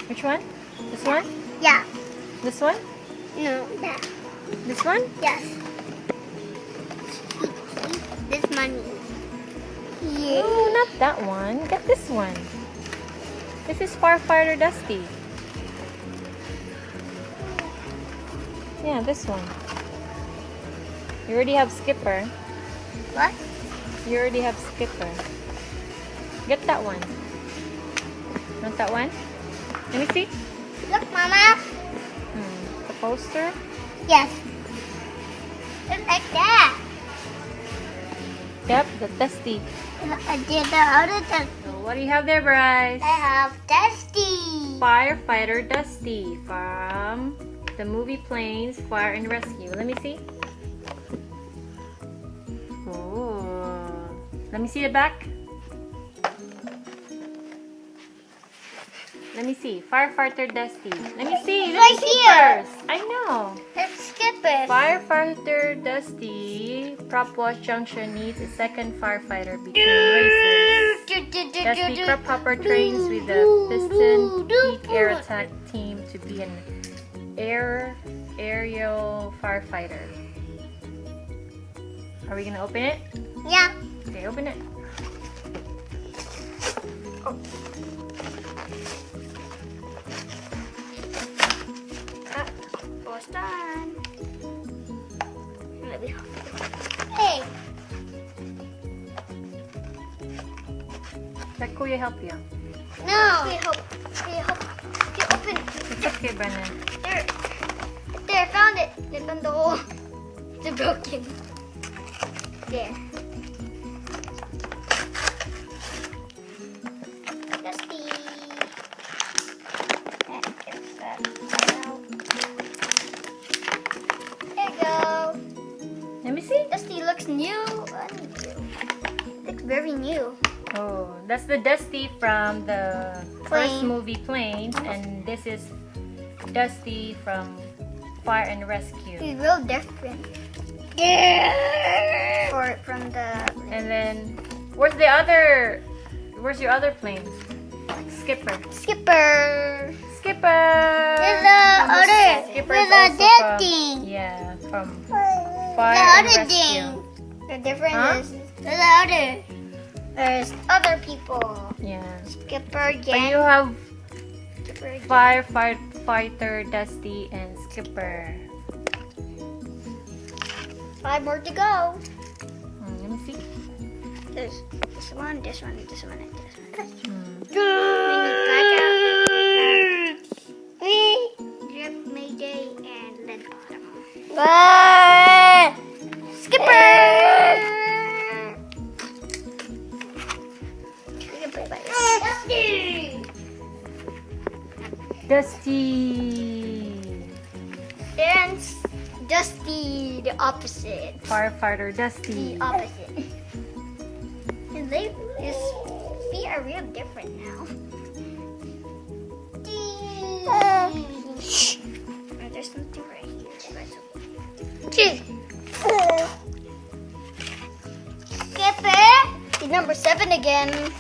Which one? This one? Yeah. This one? No, that. This one? Yes. This money. Yeah. No, not that one. Get this one. This is Firefighter Dusty. Yeah, this one. You already have Skipper. What? You already have Skipper. Get that one. Want that one? Let me see. Look, Mama. The poster. Yes. Just like that. Yep, the Dusty. I did the other test. So what do you have there, Bryce? I have Dusty. Firefighter Dusty from the movie Planes, Fire and Rescue. Let me see. Oh, let me see the back. Let me see. Firefighter Dusty. Let me see. Let Right me see here. first. I know. Let's skip it. Firefighter Dusty, Propwash Junction needs a second firefighter between races. Dusty Crophopper trains with the Piston Peak Air Attack team to be an aerial firefighter. Are we gonna open it? Yeah. Okay, open it. Oh. Almost done. Hey. Let Kuya help you. No. Okay, help. Okay, open. It's okay, Brennan. There. There, I found it. I found the hole. It's broken. There. Dusty. There you go. Let me see. Dusty looks new. Looks very new. Oh, that's the Dusty from the first Plane. movie Planes, and this is Dusty from Fire and Rescue. He's real different. Yeah. From the. And then, where's your other plane? Skipper. Skipper. Skipper! There's the And other. Skipper There's is a also dead from- thing. Yeah, from The Fire and other Rescue. thing. The difference Huh? is there's the other. There's other people. Yeah. Skipper But again. you have Skipper again. Firefighter Dusty and Skipper. 5 more to go. Let me see. There's this one, this one, this one, and this one. Drip, Mayday, and then Autumn. Skipper! Dusty! And Dusty, the opposite. Firefighter Dusty. The opposite. His feet are real different now. There's something right here. Skipper! He's number 7 again.